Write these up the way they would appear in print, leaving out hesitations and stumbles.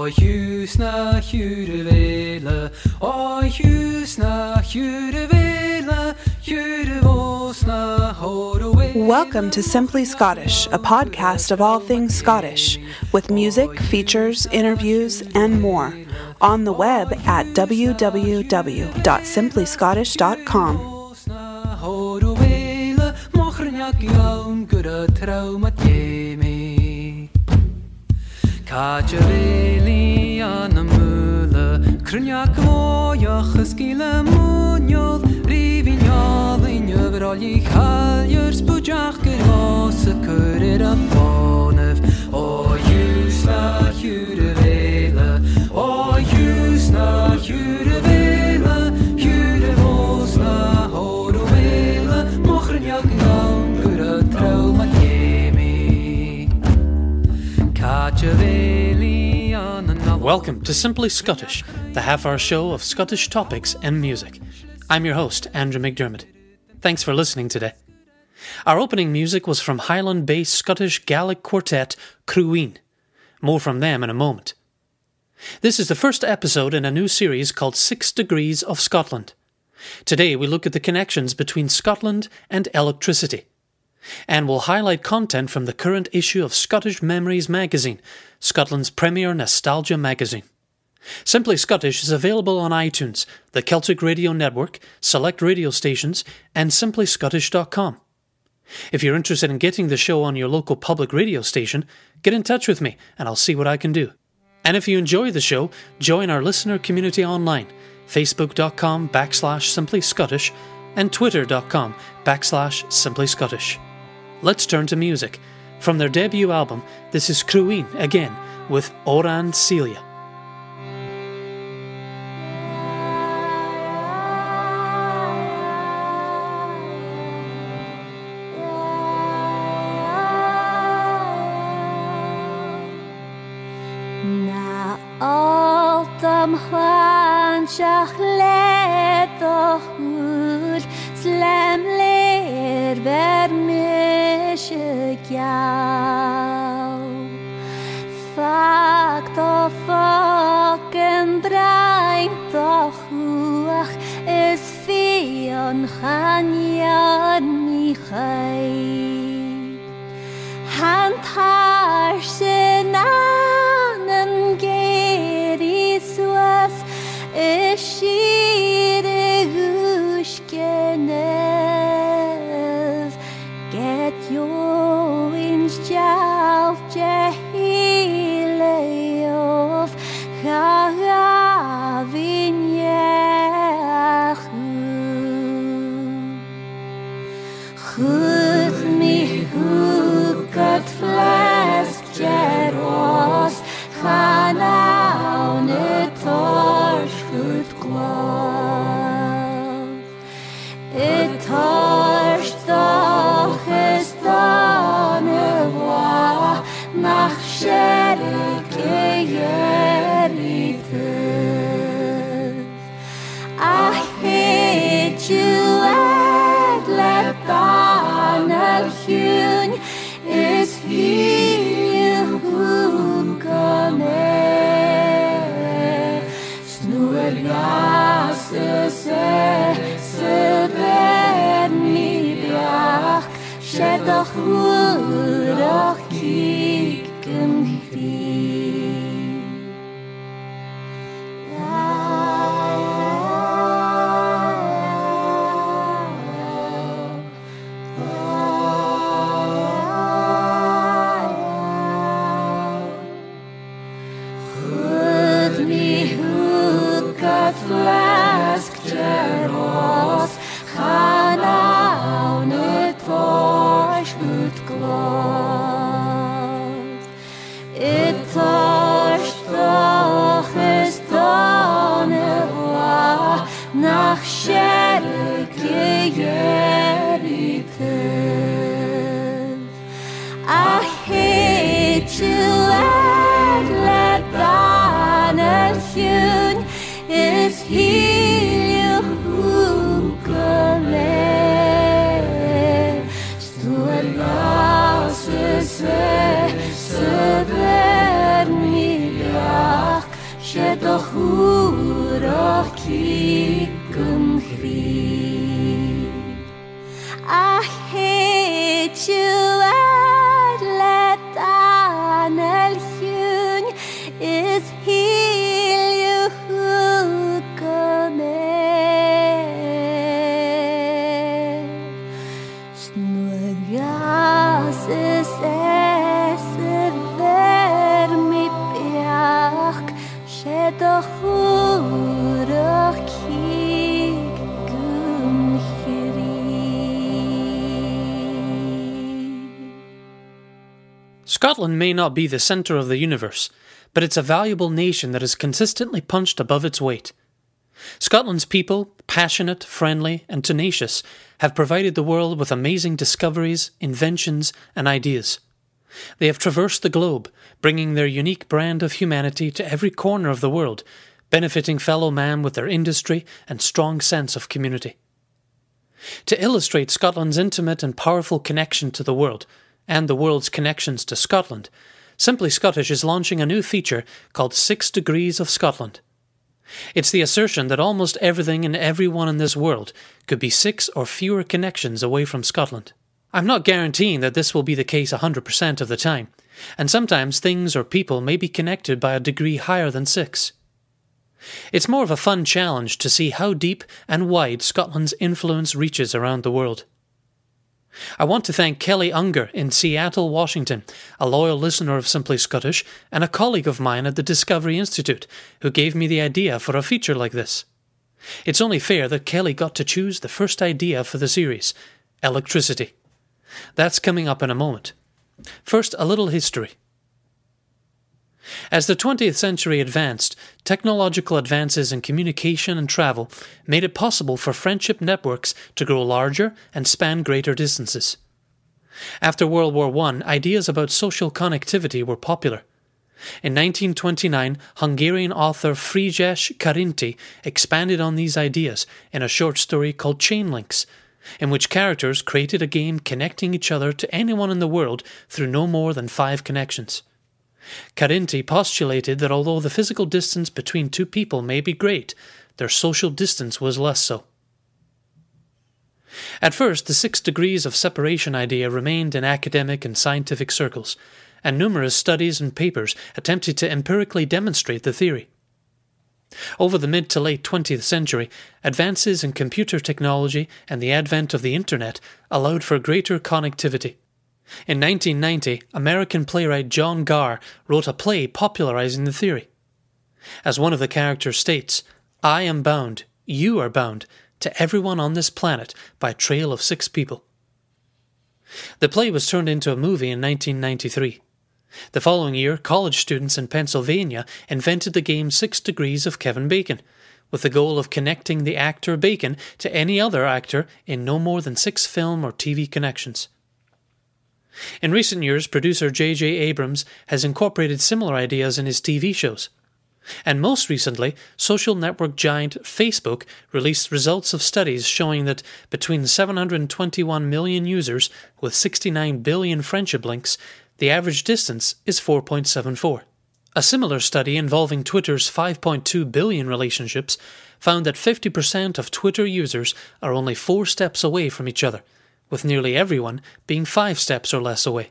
O Husna Hurevela, O Husna Hurevela, Hurevosna Horowela. Welcome to Simply Scottish, a podcast of all things Scottish, with music, features, interviews, and more, on the web at www.simplyscottish.com. Kajareli anamula, krunyak moyach skile munjol, rivinjol in överallig haljers bujach geras kurir af banev. O ljusna jurevela, o ljusna jurevela, jurevosna horovela, mochrunyak gura trauma jemi. Kajareli. Welcome to Simply Scottish, the half-hour show of Scottish topics and music. I'm your host, Andrew McDermott. Thanks for listening today. Our opening music was from Highland-based Scottish Gaelic quartet Cruinn. More from them in a moment. This is the first episode in a new series called 6 Degrees of Scotland. Today we look at the connections between Scotland and electricity. And we'll highlight content from the current issue of Scottish Memories magazine, Scotland's premier nostalgia magazine. Simply Scottish is available on iTunes, the Celtic Radio Network, select radio stations, and simplyscottish.com. If you're interested in getting the show on your local public radio station, get in touch with me and I'll see what I can do. And if you enjoy the show, join our listener community online, facebook.com/simplyscottish and twitter.com/simplyscottish. Let's turn to music. From their debut album, this is Cruinn again with Oran Celia. Na altam hwanchach ledoch ur slem leer vermische gjau. Fakt of fucking draint och huach is fion chanjan mi chai. Han tar sin anen geri suas is shire hushkenev. Get your inch jalf jahile of Chavin Yehu. Chut mi hukat flesk jeros Chanaun et torch chut glav. Et torch doch ist donne wa nach sherike yeritiv. I hate you and let down al hun is he who come. Snuel gases sever mi biach Shedach urach kicken chri. La, la, la, la. hwrach cicym chri. A heitio let anel llun is hilio hwgame. Snwygas is ver mi biach shed a hwrach cicym chri. Scotland may not be the centre of the universe, but it's a valuable nation that has consistently punched above its weight. Scotland's people, passionate, friendly, and tenacious, have provided the world with amazing discoveries, inventions, and ideas. They have traversed the globe, bringing their unique brand of humanity to every corner of the world, benefiting fellow man with their industry and strong sense of community. To illustrate Scotland's intimate and powerful connection to the world, and the world's connections to Scotland, Simply Scottish is launching a new feature called 6 Degrees of Scotland. It's the assertion that almost everything and everyone in this world could be 6 or fewer connections away from Scotland. I'm not guaranteeing that this will be the case 100% of the time, and sometimes things or people may be connected by a degree higher than 6. It's more of a fun challenge to see how deep and wide Scotland's influence reaches around the world. I want to thank Kelly Unger in Seattle, Washington, a loyal listener of Simply Scottish and a colleague of mine at the Discovery Institute, who gave me the idea for a feature like this. It's only fair that Kelly got to choose the first idea for the series, electricity. That's coming up in a moment. First, a little history. As the 20th century advanced, technological advances in communication and travel made it possible for friendship networks to grow larger and span greater distances. After World War I, ideas about social connectivity were popular. In 1929, Hungarian author Frigyes Karinthy expanded on these ideas in a short story called Chain Links, in which characters created a game connecting each other to anyone in the world through no more than 5 connections. Karinthy postulated that although the physical distance between two people may be great, their social distance was less so. At first, the 6 degrees of separation idea remained in academic and scientific circles, and numerous studies and papers attempted to empirically demonstrate the theory. Over the mid to late 20th century, advances in computer technology and the advent of the Internet allowed for greater connectivity. In 1990, American playwright John Garr wrote a play popularizing the theory. As one of the characters states, "I am bound, you are bound, to everyone on this planet by a trail of 6 people." The play was turned into a movie in 1993. The following year, college students in Pennsylvania invented the game 6 Degrees of Kevin Bacon, with the goal of connecting the actor Bacon to any other actor in no more than 6 film or TV connections. In recent years, producer J.J. Abrams has incorporated similar ideas in his TV shows. And most recently, social network giant Facebook released results of studies showing that between 721 million users with 69 billion friendship links, the average distance is 4.74. A similar study involving Twitter's 5.2 billion relationships found that 50% of Twitter users are only 4 steps away from each other, with nearly everyone being 5 steps or less away.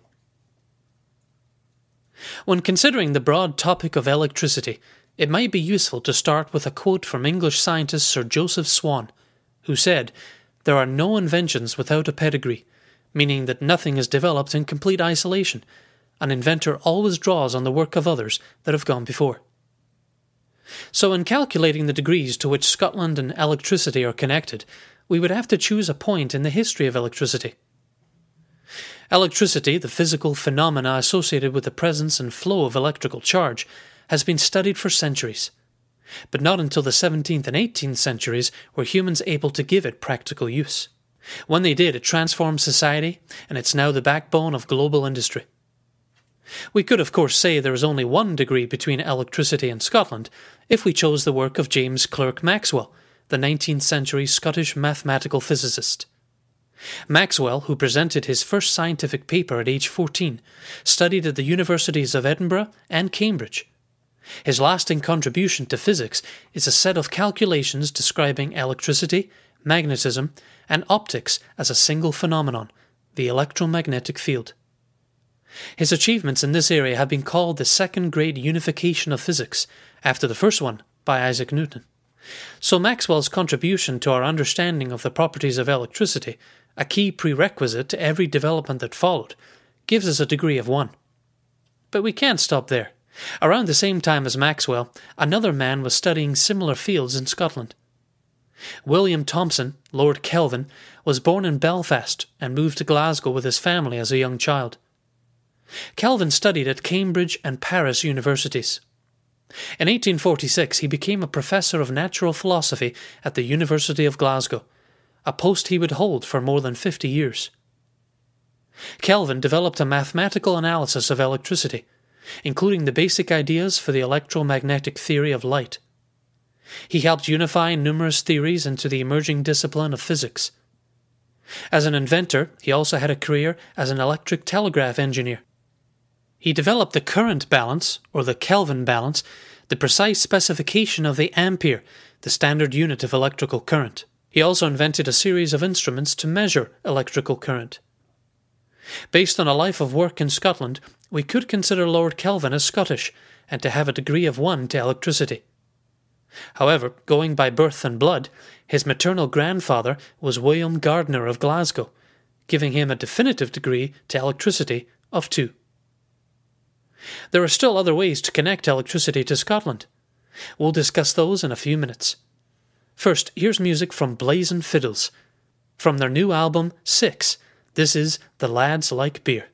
When considering the broad topic of electricity, it might be useful to start with a quote from English scientist Sir Joseph Swan, who said, "There are no inventions without a pedigree," meaning that nothing is developed in complete isolation. An inventor always draws on the work of others that have gone before. So in calculating the degrees to which Scotland and electricity are connected, we would have to choose a point in the history of electricity. Electricity, the physical phenomena associated with the presence and flow of electrical charge, has been studied for centuries. But not until the 17th and 18th centuries were humans able to give it practical use. When they did, it transformed society, and it's now the backbone of global industry. We could, of course, say there is only 1 degree between electricity and Scotland if we chose the work of James Clerk Maxwell, the 19th century Scottish mathematical physicist. Maxwell, who presented his first scientific paper at age 14, studied at the universities of Edinburgh and Cambridge. His lasting contribution to physics is a set of calculations describing electricity, magnetism, and optics as a single phenomenon, the electromagnetic field. His achievements in this area have been called the second-grade unification of physics, after the first one by Isaac Newton. So Maxwell's contribution to our understanding of the properties of electricity, a key prerequisite to every development that followed, gives us a degree of 1. But we can't stop there. Around the same time as Maxwell, another man was studying similar fields in Scotland. William Thomson, Lord Kelvin, was born in Belfast and moved to Glasgow with his family as a young child. Kelvin studied at Cambridge and Paris universities. In 1846 he became a professor of natural philosophy at the University of Glasgow, a post he would hold for more than 50 years. Kelvin developed a mathematical analysis of electricity, including the basic ideas for the electromagnetic theory of light. He helped unify numerous theories into the emerging discipline of physics. As an inventor, he also had a career as an electric telegraph engineer. He developed the current balance, or the Kelvin balance, the precise specification of the ampere, the standard unit of electrical current. He also invented a series of instruments to measure electrical current. Based on a life of work in Scotland, we could consider Lord Kelvin as Scottish, and to have a degree of 1 to electricity. However, going by birth and blood, his maternal grandfather was William Gardiner of Glasgow, giving him a definitive degree to electricity of 2. There are still other ways to connect electricity to Scotland. We'll discuss those in a few minutes. First, here's music from Blazin Fiddles. From their new album, 6, this is The Lads Like Beer.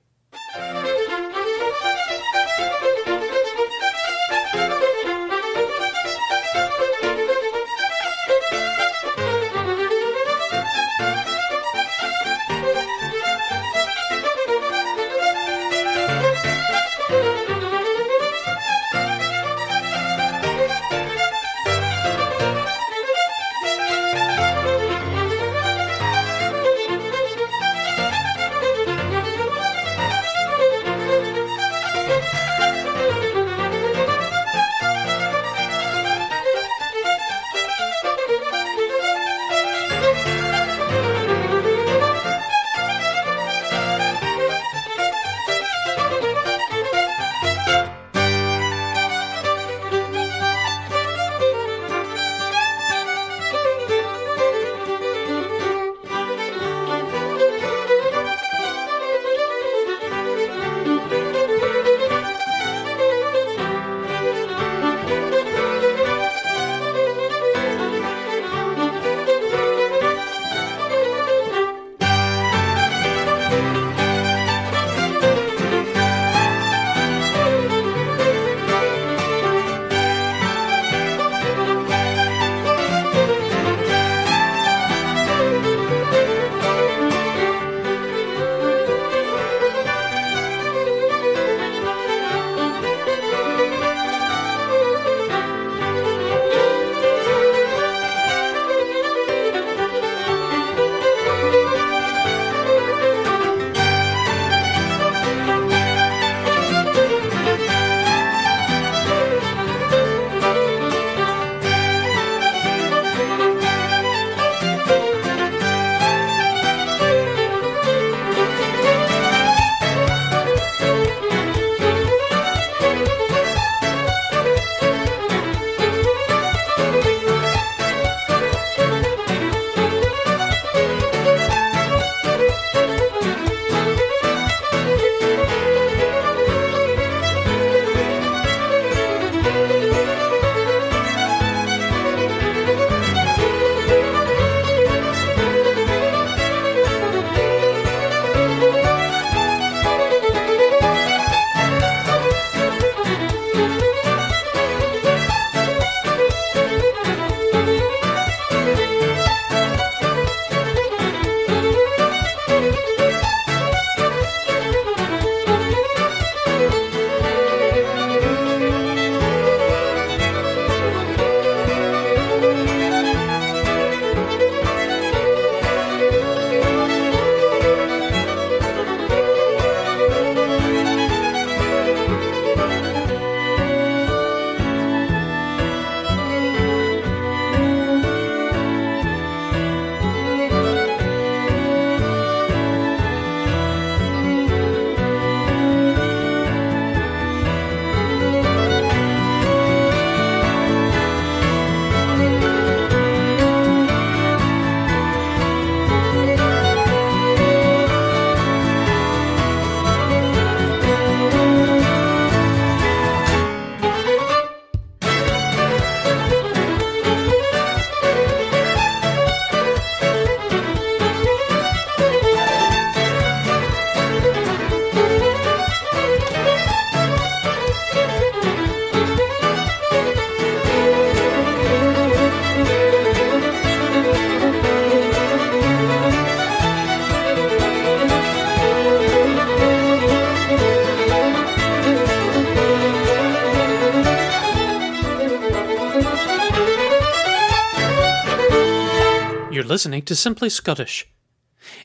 listening to Simply Scottish.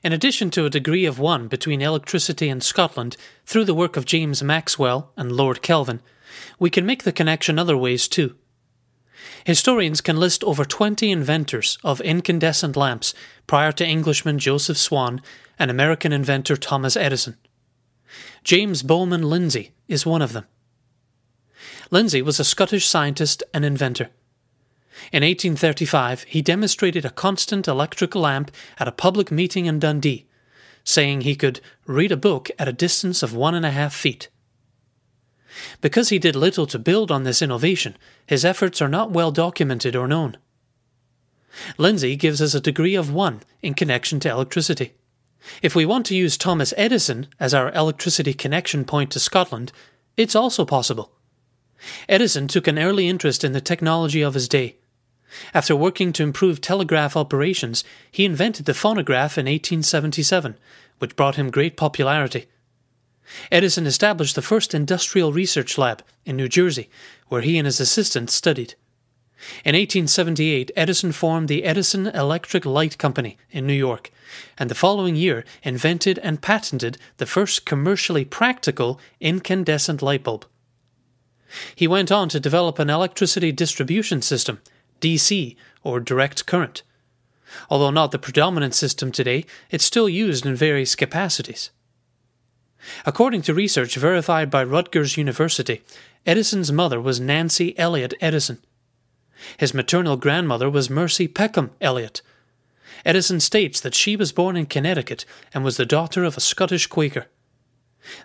In addition to a degree of 1 between electricity and Scotland through the work of James Maxwell and Lord Kelvin, we can make the connection other ways too. Historians can list over 20 inventors of incandescent lamps prior to Englishman Joseph Swan and American inventor Thomas Edison. James Bowman Lindsay is one of them. Lindsay was a Scottish scientist and inventor. In 1835, he demonstrated a constant electric lamp at a public meeting in Dundee, saying he could read a book at a distance of 1.5 feet. Because he did little to build on this innovation, his efforts are not well documented or known. Lindsay gives us a degree of 1 in connection to electricity. If we want to use Thomas Edison as our electricity connection point to Scotland, it's also possible. Edison took an early interest in the technology of his day. After working to improve telegraph operations, he invented the phonograph in 1877, which brought him great popularity. Edison established the first industrial research lab in New Jersey, where he and his assistant studied. In 1878, Edison formed the Edison Electric Light Company in New York, and the following year invented and patented the first commercially practical incandescent light bulb. He went on to develop an electricity distribution system, DC, or direct current. Although not the predominant system today, it's still used in various capacities. According to research verified by Rutgers University, Edison's mother was Nancy Elliott Edison. His maternal grandmother was Mercy Peckham Elliott. Edison states that she was born in Connecticut and was the daughter of a Scottish Quaker.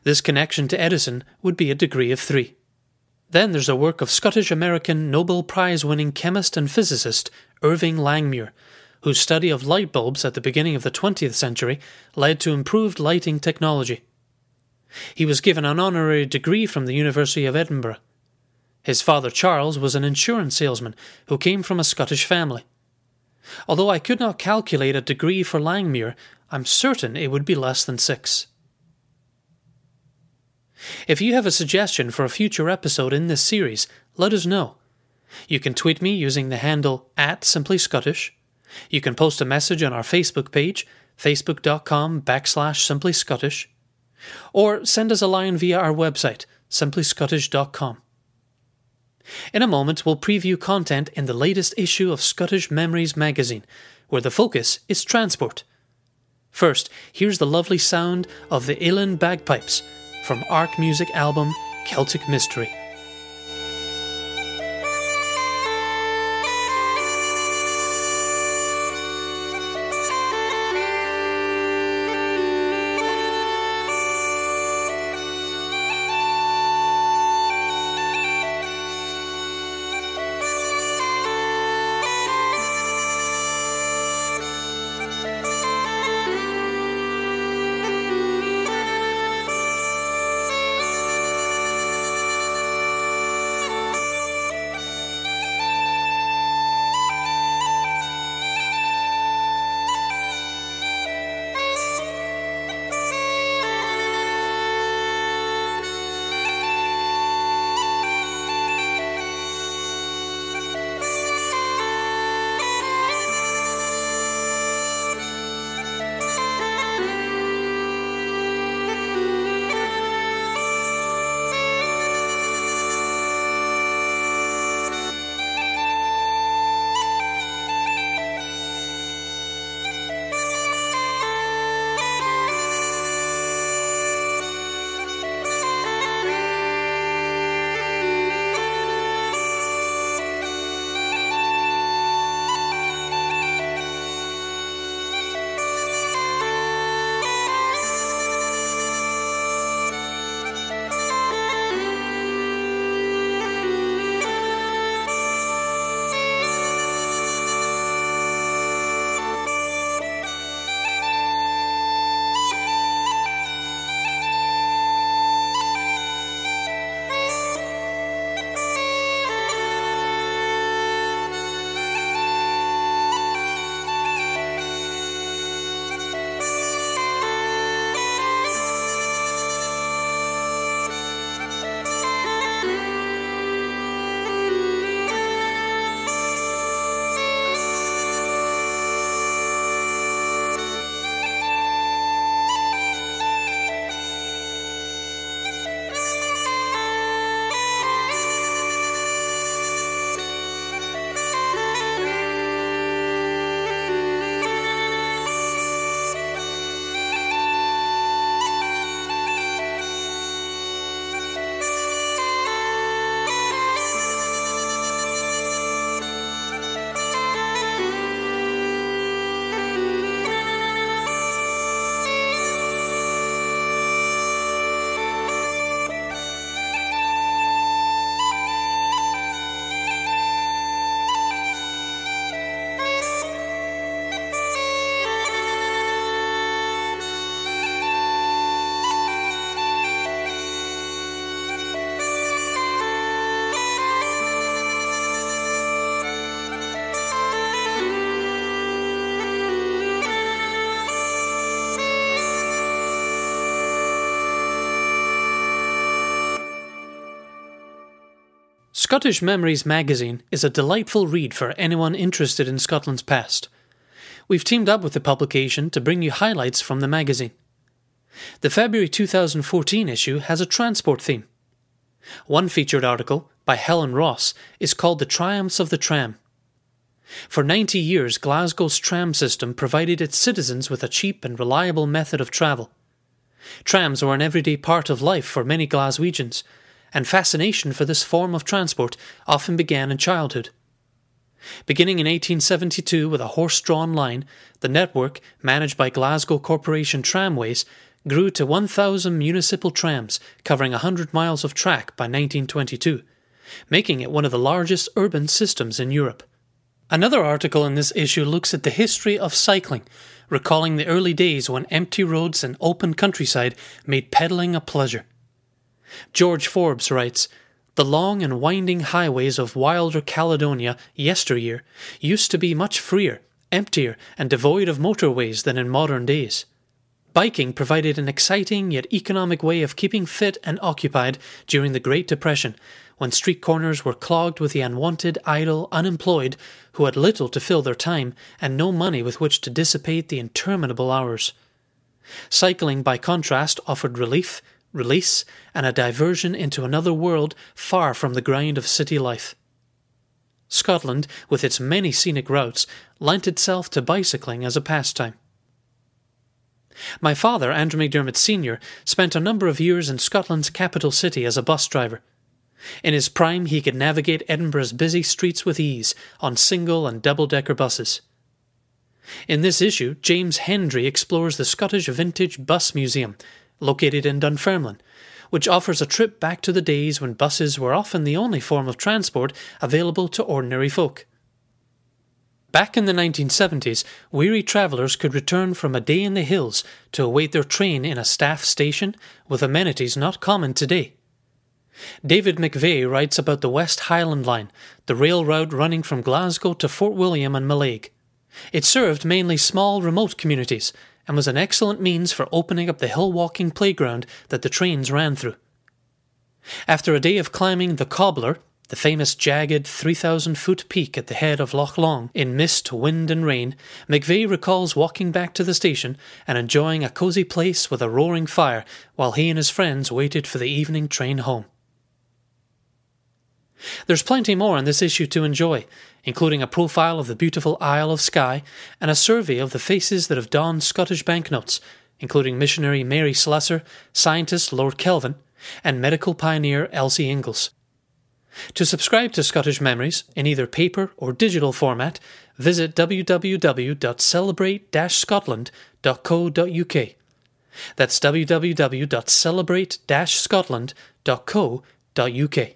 This connection to Edison would be a degree of 3. Then there's a work of Scottish-American Nobel Prize-winning chemist and physicist Irving Langmuir, whose study of light bulbs at the beginning of the 20th century led to improved lighting technology. He was given an honorary degree from the University of Edinburgh. His father Charles was an insurance salesman who came from a Scottish family. Although I could not calculate a degree for Langmuir, I'm certain it would be less than 6. If you have a suggestion for a future episode in this series, let us know. You can tweet me using the handle @SimplyScottish. You can post a message on our Facebook page, facebook.com/simplyscottish, or send us a line via our website, simplyscottish.com. In a moment, we'll preview content in the latest issue of Scottish Memories magazine, where the focus is transport. First, here's the lovely sound of the Uilleann bagpipes from Ark Music album Celtic Mystery. Scottish Memories magazine is a delightful read for anyone interested in Scotland's past. We've teamed up with the publication to bring you highlights from the magazine. The February 2014 issue has a transport theme. One featured article, by Helen Ross, is called The Triumphs of the Tram. For 90 years, Glasgow's tram system provided its citizens with a cheap and reliable method of travel. Trams were an everyday part of life for many Glaswegians, and fascination for this form of transport often began in childhood. Beginning in 1872 with a horse-drawn line, the network, managed by Glasgow Corporation Tramways, grew to 1,000 municipal trams covering 100 miles of track by 1922, making it one of the largest urban systems in Europe. Another article in this issue looks at the history of cycling, recalling the early days when empty roads and open countryside made pedalling a pleasure. George Forbes writes, "The long and winding highways of wilder Caledonia yesteryear used to be much freer, emptier, and devoid of motorways than in modern days. Biking provided an exciting yet economic way of keeping fit and occupied during the Great Depression, when street corners were clogged with the unwanted, idle, unemployed, who had little to fill their time and no money with which to dissipate the interminable hours. Cycling, by contrast, offered relief, release, and a diversion into another world far from the grind of city life." Scotland, with its many scenic routes, lent itself to bicycling as a pastime. My father, Andrew McDermott Sr., spent a number of years in Scotland's capital city as a bus driver. In his prime, he could navigate Edinburgh's busy streets with ease on single and double-decker buses. In this issue, James Hendry explores the Scottish Vintage Bus Museum, located in Dunfermline, which offers a trip back to the days when buses were often the only form of transport available to ordinary folk. Back in the 1970s, weary travellers could return from a day in the hills to await their train in a staff station with amenities not common today. David McVeigh writes about the West Highland Line, the rail route running from Glasgow to Fort William and Mallaig. It served mainly small, remote communities and was an excellent means for opening up the hill-walking playground that the trains ran through. After a day of climbing the Cobbler, the famous jagged 3,000-foot peak at the head of Loch Long, in mist, wind and rain, McVeigh recalls walking back to the station and enjoying a cosy place with a roaring fire while he and his friends waited for the evening train home. There's plenty more in this issue to enjoy, including a profile of the beautiful Isle of Skye and a survey of the faces that have donned Scottish banknotes, including missionary Mary Slessor, scientist Lord Kelvin, and medical pioneer Elsie Ingalls. To subscribe to Scottish Memories in either paper or digital format, visit www.celebrate-scotland.co.uk. That's www.celebrate-scotland.co.uk.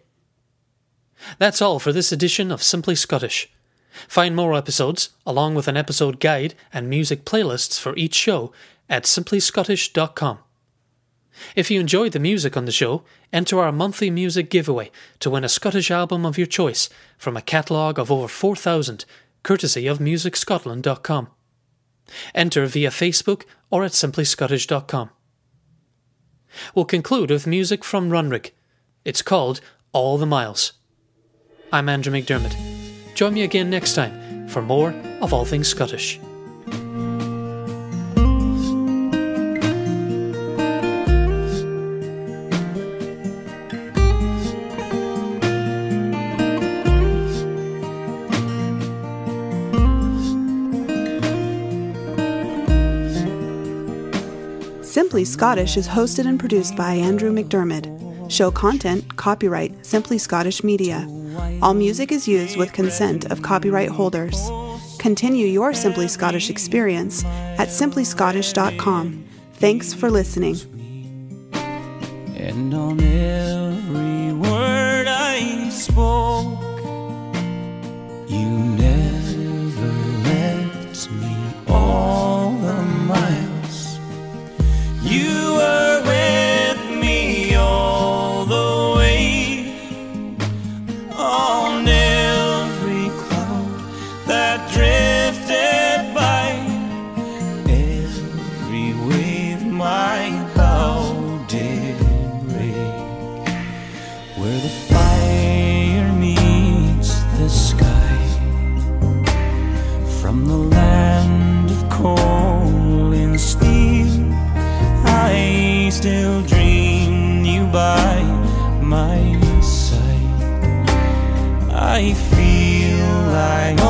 That's all for this edition of Simply Scottish. Find more episodes, along with an episode guide and music playlists for each show, at simplyscottish.com. If you enjoyed the music on the show, enter our monthly music giveaway to win a Scottish album of your choice from a catalogue of over 4,000, courtesy of musicscotland.com. Enter via Facebook or at simplyscottish.com. We'll conclude with music from Runrig. It's called All the Miles. I'm Andrew McDermott. Join me again next time for more of All Things Scottish. Simply Scottish is hosted and produced by Andrew McDermott. Show content, copyright, Simply Scottish Media. All music is used with consent of copyright holders. Continue your Simply Scottish experience at simplyscottish.com. Thanks for listening. And on every word I spoke, you never left me all the miles. You were with me all the way, on every cloud that drifted by, every wave my bow did break, where the fire I feel like